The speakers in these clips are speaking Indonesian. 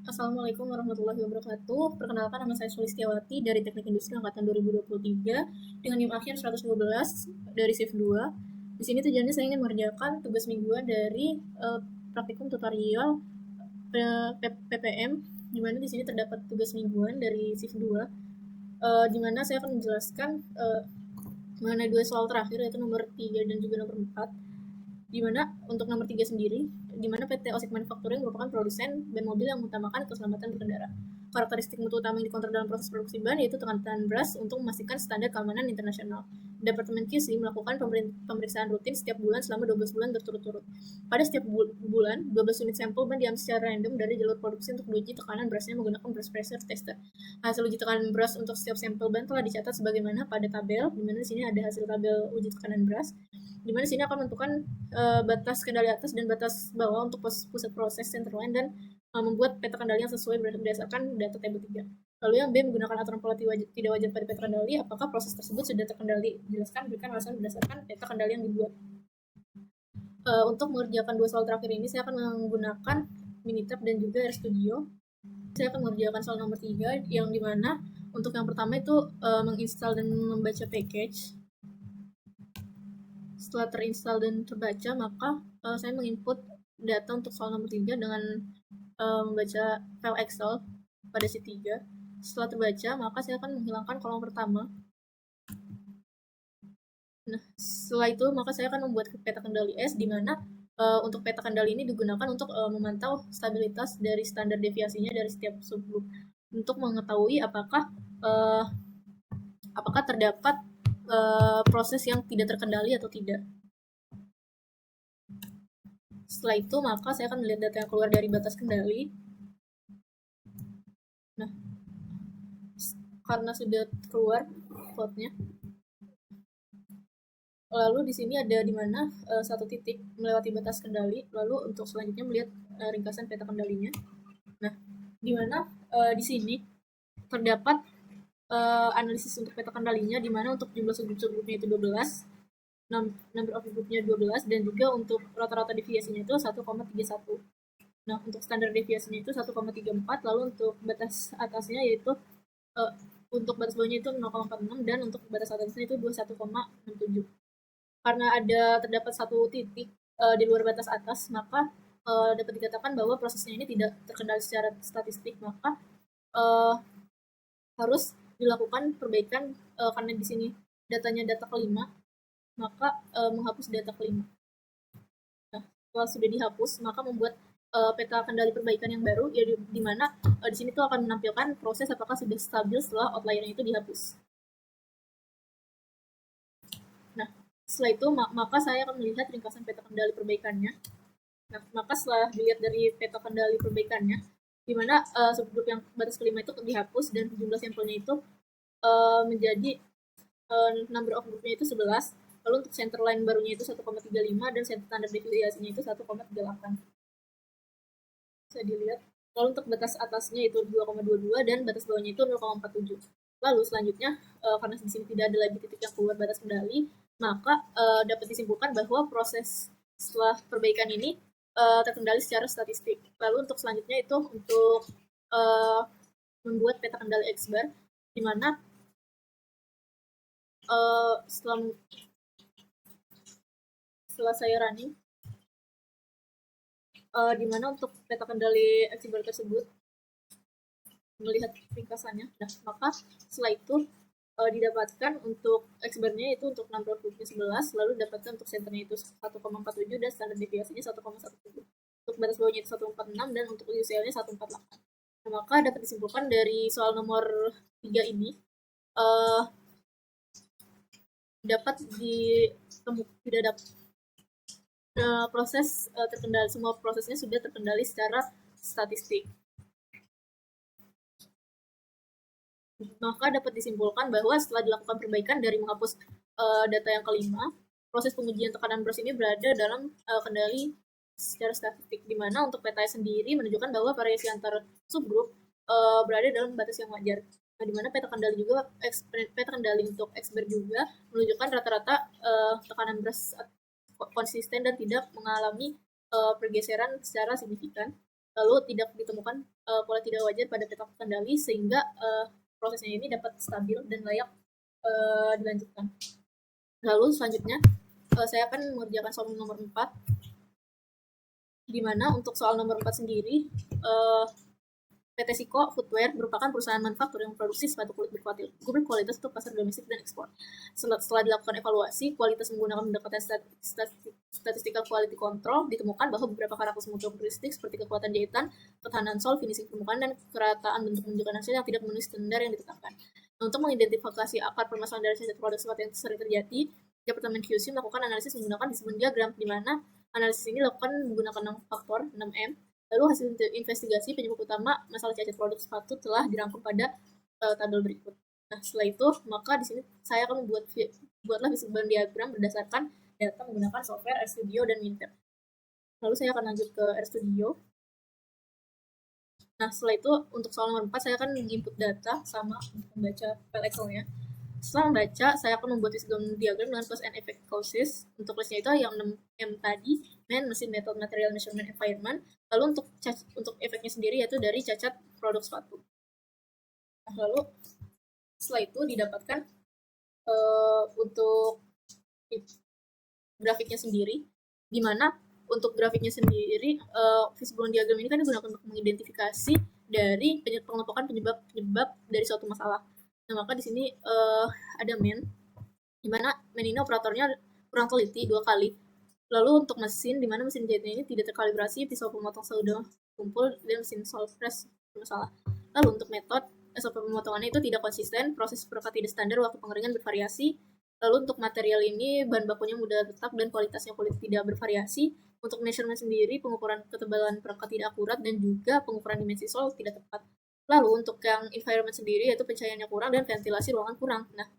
Assalamualaikum warahmatullahi wabarakatuh. Perkenalkan, nama saya Sulistiawati dari Teknik Industri Angkatan 2023 dengan NIM akhir 112 dari shift 2. Di sini tujuannya saya ingin mengerjakan tugas mingguan dari praktikum tutorial PPM, di mana di sini terdapat tugas mingguan dari shift 2, di mana saya akan menjelaskan mengenai dua soal terakhir, yaitu nomor 3 dan juga nomor 4. Di mana untuk nomor 3 sendiri, di mana PT Osik Manufacturing merupakan produsen ban mobil yang mengutamakan keselamatan berkendara. Karakteristik mutu utama yang dikontrol dalam proses produksi ban yaitu tekanan brush untuk memastikan standar keamanan internasional. Departemen QC melakukan pemeriksaan rutin setiap bulan selama 12 bulan berturut-turut. Pada setiap bulan, 12 unit sampel ban diambil secara random dari jalur produksi untuk diuji tekanan brushnya menggunakan brush pressure tester. Hasil uji tekanan brush untuk setiap sampel ban telah dicatat sebagaimana pada tabel, di mana di sini ada hasil tabel uji tekanan brush, di mana sini akan menentukan batas kendali atas dan batas bawah untuk pusat proses centerline dan membuat peta kendali yang sesuai berdasarkan data tabel 3. Lalu yang B, menggunakan aturan pola tidak wajar pada peta kendali, apakah proses tersebut sudah terkendali? Jelaskan, berikan alasan berdasarkan peta kendali yang dibuat. Untuk mengerjakan dua soal terakhir ini, saya akan menggunakan Minitab dan juga RStudio. Saya akan mengerjakan soal nomor 3, yang dimana untuk yang pertama itu menginstal dan membaca package. Setelah terinstall dan terbaca, maka saya menginput data untuk soal nomor 3 dengan membaca file Excel pada sheet 3. Setelah terbaca, maka saya akan menghilangkan kolom pertama. Nah, setelah itu, maka saya akan membuat peta kendali S, di mana untuk peta kendali ini digunakan untuk memantau stabilitas dari standar deviasinya dari setiap subgroup, untuk mengetahui apakah terdapat proses yang tidak terkendali atau tidak. Setelah itu, maka saya akan melihat data yang keluar dari batas kendali. Nah, karena sudah keluar plotnya, lalu di sini ada di mana satu titik melewati batas kendali. Lalu untuk selanjutnya melihat ringkasan peta kendalinya. Nah, di mana di sini terdapat analisis untuk peta kendalinya, di mana untuk jumlah subgrupnya itu 12, number of groupnya 12, dan juga untuk rata-rata deviasinya itu 1,31. Nah, untuk standar deviasinya itu 1,34, lalu untuk batas atasnya yaitu untuk batas bawahnya itu 0,46, dan untuk batas atasnya itu 21,67. Karena terdapat satu titik di luar batas atas, maka dapat dikatakan bahwa prosesnya ini tidak terkendali secara statistik, maka harus dilakukan perbaikan karena di sini datanya data kelima, maka menghapus data kelima. Nah, setelah sudah dihapus, maka membuat peta kendali perbaikan yang baru, ya di mana di sini tuh akan menampilkan proses apakah sudah stabil setelah outliernya itu dihapus. Nah, setelah itu maka saya akan melihat ringkasan peta kendali perbaikannya. Nah, maka setelah dilihat dari peta kendali perbaikannya, di mana subgroup yang batas kelima itu dihapus dan jumlah sampelnya itu menjadi number of groupnya itu 11, lalu untuk center line barunya itu 1,35 dan standar deviasinya itu 1,38. Bisa dilihat. Lalu untuk batas atasnya itu 2,22 dan batas bawahnya itu 0,47. Lalu selanjutnya karena di sini tidak ada lagi titik yang keluar batas kendali, maka dapat disimpulkan bahwa proses setelah perbaikan ini terkendali secara statistik. Lalu untuk selanjutnya itu untuk membuat peta kendali X-bar, di mana setelah saya running, di mana untuk peta kendali X-bar tersebut melihat ringkasannya. Nah, maka setelah itu didapatkan untuk X-bar-nya itu untuk number of groupnya 11, lalu dapatkan untuk centernya itu 1,47 dan standar deviasinya 1,17. Untuk batas bawahnya itu 1,46 dan untuk UCL-nya 1,48. Nah, maka dapat disimpulkan dari soal nomor 3 ini dapat tidak dapat proses terkendali, semua prosesnya sudah terkendali secara statistik. Maka dapat disimpulkan bahwa setelah dilakukan perbaikan dari menghapus data yang kelima, proses pengujian tekanan brush ini berada dalam kendali secara statistik, di mana untuk peta sendiri menunjukkan bahwa variasi antar subgroup berada dalam batas yang wajar. Nah, di mana peta kendali untuk X-bar juga menunjukkan rata-rata tekanan brush konsisten dan tidak mengalami pergeseran secara signifikan. lalu tidak ditemukan pola tidak wajar pada peta kendali sehingga prosesnya ini dapat stabil dan layak dilanjutkan. Lalu selanjutnya saya akan mengerjakan soal nomor 4, di mana untuk soal nomor 4 sendiri PT Siko Footwear merupakan perusahaan manufaktur yang memproduksi sepatu kulit berkualitas untuk pasar domestik dan ekspor. Setelah dilakukan evaluasi, kualitas menggunakan pendekatan statistical quality control, ditemukan bahwa beberapa karakteristik seperti kekuatan jahitan, ketahanan sol, finishing permukaan, dan kerataan bentuk menunjukkan hasil yang tidak memenuhi standar yang ditetapkan. Nah, untuk mengidentifikasi akar permasalahan dari cacat produk sepatu yang sering terjadi, Departemen QC melakukan analisis menggunakan disebut diagram, di mana analisis ini dilakukan menggunakan 6 faktor, 6M. Lalu hasil investigasi penyebab utama masalah cacat produk sepatu telah dirangkum pada tabel berikut. Nah, setelah itu, maka di sini saya akan buatlah histogram diagram berdasarkan data menggunakan software RStudio dan Minter. Lalu saya akan lanjut ke RStudio. Nah, setelah itu untuk soal nomor 4 saya akan input data sama untuk membaca file Excel-nya. Setelah membaca, saya akan membuat histogram diagram dengan cause and effect causes. Untuk listnya itu yang 6M tadi, mesin, method, material, measurement, environment. Lalu untuk efeknya sendiri yaitu dari cacat produk sepatu. Nah, lalu setelah itu didapatkan untuk grafiknya sendiri, di mana untuk grafiknya sendiri fishbone diagram ini kan digunakan untuk mengidentifikasi dari pengelompokan penyebab dari suatu masalah. Nah, maka di sini ada main, di mana main ini operatornya kurang teliti 2 kali. Lalu untuk mesin, di mana mesin jahitnya ini tidak terkalibrasi, pisau pemotong sudah kumpul, dan mesin solve press bermasalah. Lalu untuk metode, SOP pemotongannya itu tidak konsisten, proses perangkat tidak standar, waktu pengeringan bervariasi. Lalu untuk material ini, bahan bakunya mudah retak dan kualitasnya tidak bervariasi. Untuk measurement sendiri, pengukuran ketebalan perangkat tidak akurat dan juga pengukuran dimensi sol tidak tepat. Lalu untuk yang environment sendiri, yaitu pencahayaannya kurang dan ventilasi ruangan kurang. Nah,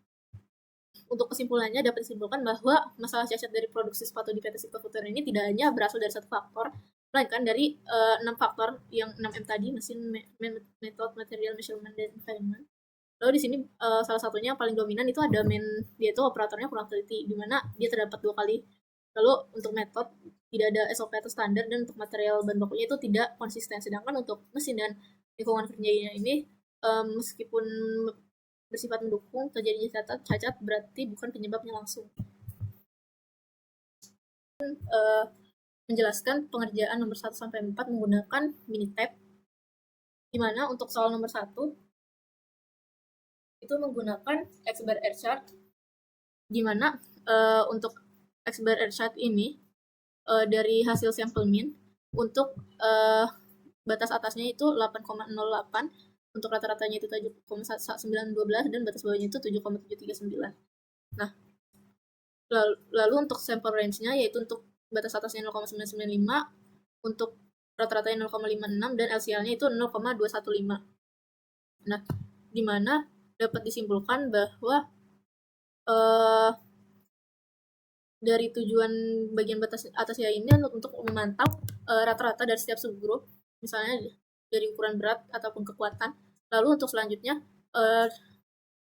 untuk kesimpulannya dapat disimpulkan bahwa masalah cacat dari produksi sepatu di PT Siko Footwear ini tidak hanya berasal dari satu faktor, melainkan dari 6 faktor yang 6M tadi, mesin, method, material, measurement, dan environment. Lalu di sini salah satunya paling dominan itu ada dia itu operatornya kurang teliti, di mana dia terdapat 2 kali. Lalu untuk metode tidak ada SOP atau standar, dan untuk material bahan bakunya itu tidak konsisten. Sedangkan untuk mesin dan lingkungan kerjanya ini meskipun bersifat mendukung, terjadinya cacat berarti bukan penyebabnya langsung. Menjelaskan pengerjaan nomor 1 sampai 4 menggunakan Minitab, di mana untuk soal nomor 1 itu menggunakan X bar R chart, di mana untuk X bar R chart ini dari hasil sampel min untuk batas atasnya itu 8,08, untuk rata-ratanya itu 7,912 dan batas bawahnya itu 7,739. Nah, lalu untuk sampel range-nya yaitu untuk batas atasnya 0,995, untuk rata-ratanya 0,56 dan LCL-nya itu 0,215. Nah, di mana dapat disimpulkan bahwa dari tujuan bagian batas atasnya ini untuk memantau rata-rata dari setiap subgroup, misalnya dari ukuran berat ataupun kekuatan. Lalu untuk selanjutnya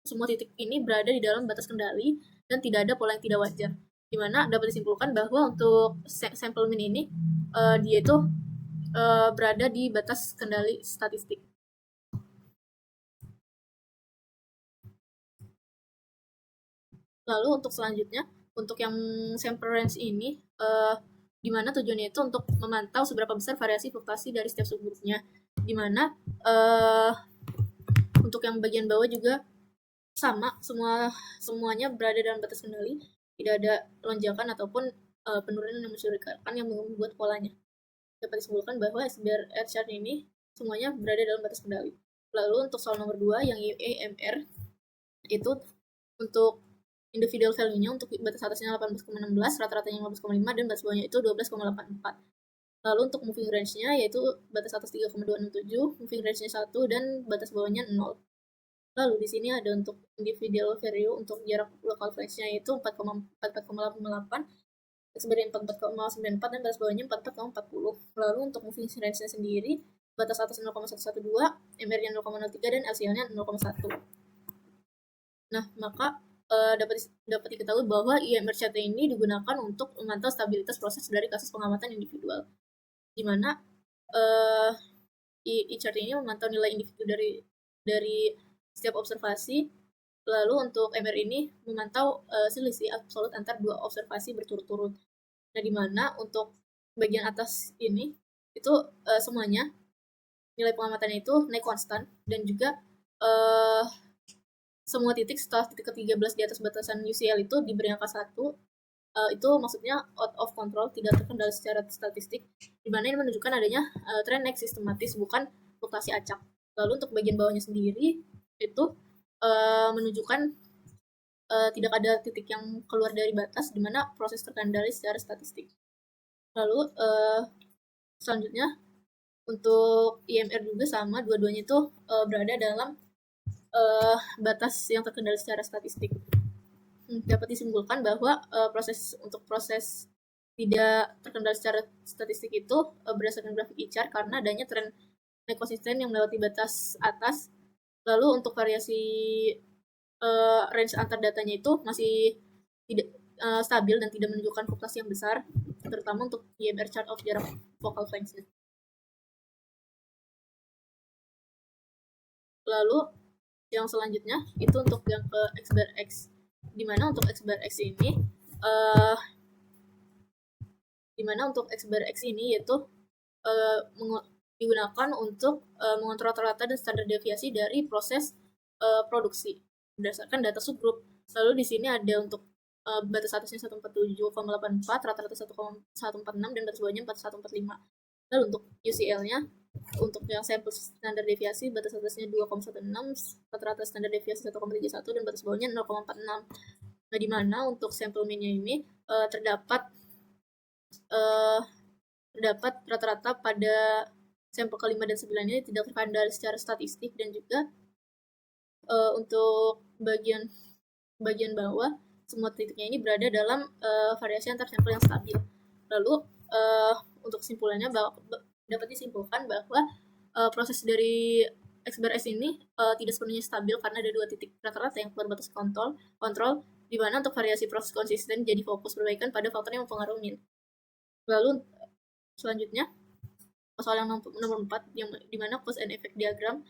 semua titik ini berada di dalam batas kendali dan tidak ada pola yang tidak wajar, di mana dapat disimpulkan bahwa untuk sampel min ini dia itu berada di batas kendali statistik. Lalu untuk selanjutnya, untuk yang sample range ini, di mana tujuannya itu untuk memantau seberapa besar variasi fluktuasi dari setiap subgrupnya, di mana untuk yang bagian bawah juga sama, semuanya berada dalam batas kendali, tidak ada lonjakan ataupun penurunan yang mencurigakan yang membuat polanya. Dapat disimpulkan bahwa SBR chart ini semuanya berada dalam batas kendali. Lalu untuk soal nomor 2 yang EMR itu untuk individual value-nya, untuk batas atasnya 18,16, rata-ratanya 15,5 dan batas bawahnya itu 12,84. Lalu untuk moving range-nya yaitu batas atas 3,267, moving range-nya 1 dan batas bawahnya 0. Lalu di sini ada untuk individual value untuk jarak local flex-nya yaitu 4,88, sebenarnya 44,94 dan batas bawahnya 44,40. Lalu untuk moving range-nya sendiri batas atas 0,112, MR-nya 0,03 dan LCL-nya 0,1. Nah, maka dapat diketahui bahwa EMR chart ini digunakan untuk memantau stabilitas proses dari kasus pengamatan individual, di mana eh e-chart ini memantau nilai individu dari setiap observasi. Lalu untuk MR ini memantau selisih absolut antar dua observasi berturut-turut. Nah, di mana untuk bagian atas ini itu semuanya nilai pengamatannya itu naik konstan, dan juga eh, semua titik setelah titik ke-13 di atas batasan UCL itu diberi angka 1. Itu maksudnya out of control, tidak terkendali secara statistik, di mana ini menunjukkan adanya tren naik sistematis, bukan fluktuasi acak. Lalu untuk bagian bawahnya sendiri itu menunjukkan tidak ada titik yang keluar dari batas, di mana proses terkendali secara statistik. Lalu selanjutnya untuk IMR juga sama, dua-duanya itu berada dalam batas yang terkendali secara statistik. Dapat disimpulkan bahwa proses tidak terkendali secara statistik itu berdasarkan grafik e-chart karena adanya tren naik konsisten yang melewati batas atas. Lalu untuk variasi range antar datanya itu masih tidak stabil dan tidak menunjukkan fluktuasi yang besar, terutama untuk IMR chart of jarak focal length. Lalu yang selanjutnya itu untuk yang ke X bar X, dimana untuk X bar X ini yaitu digunakan untuk mengontrol rata dan standar deviasi dari proses produksi berdasarkan data subgroup. Lalu di sini ada untuk batas atasnya 147,84, rata-rata 1,146, dan batas bawahnya 4145. Lalu untuk UCL-nya, untuk yang sampel standar deviasi batas atasnya 2,16, rata-rata standar deviasi 1,31, dan batas bawahnya 0,46. Nah, di mana untuk sampel mean-nya ini terdapat rata-rata pada sampel ke-5 dan 9 ini tidak terkendali secara statistik, dan juga untuk bagian bawah semua titiknya ini berada dalam variasi antar sampel yang stabil. Lalu untuk kesimpulannya dapat disimpulkan bahwa proses dari X bar S ini tidak sepenuhnya stabil karena ada dua titik rata-rata yang keluar batas kontrol, di mana untuk variasi proses konsisten jadi fokus perbaikan pada faktor yang mempengaruhi min. Lalu selanjutnya soal yang nomor 4, yang dimana cause and effect diagram,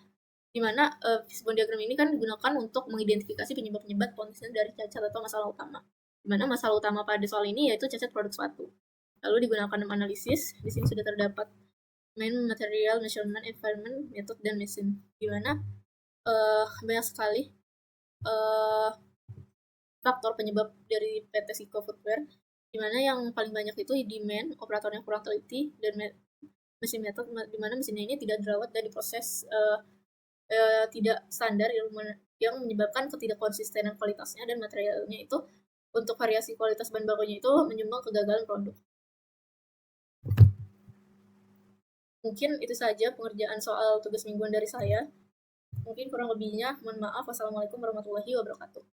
dimana fishbone diagram ini kan digunakan untuk mengidentifikasi penyebab-penyebab konsisten dari cacat atau masalah utama. Dimana masalah utama pada soal ini yaitu cacat produk suatu. Lalu digunakan dalam analisis. Di sini sudah terdapat main material, measurement, environment, method, dan mesin. Dimana banyak sekali faktor penyebab dari PT Siko Footwear, dimana yang paling banyak itu demand, operatornya kurang teliti, dan mesin method, dimana mesinnya ini tidak dirawat dan diproses tidak standar yang menyebabkan ketidakkonsistenan kualitasnya dan materialnya itu. Untuk variasi kualitas bahan bakunya itu menyumbang kegagalan produk. Mungkin itu saja pengerjaan soal tugas mingguan dari saya. Mungkin kurang lebihnya mohon maaf. Wassalamualaikum warahmatullahi wabarakatuh.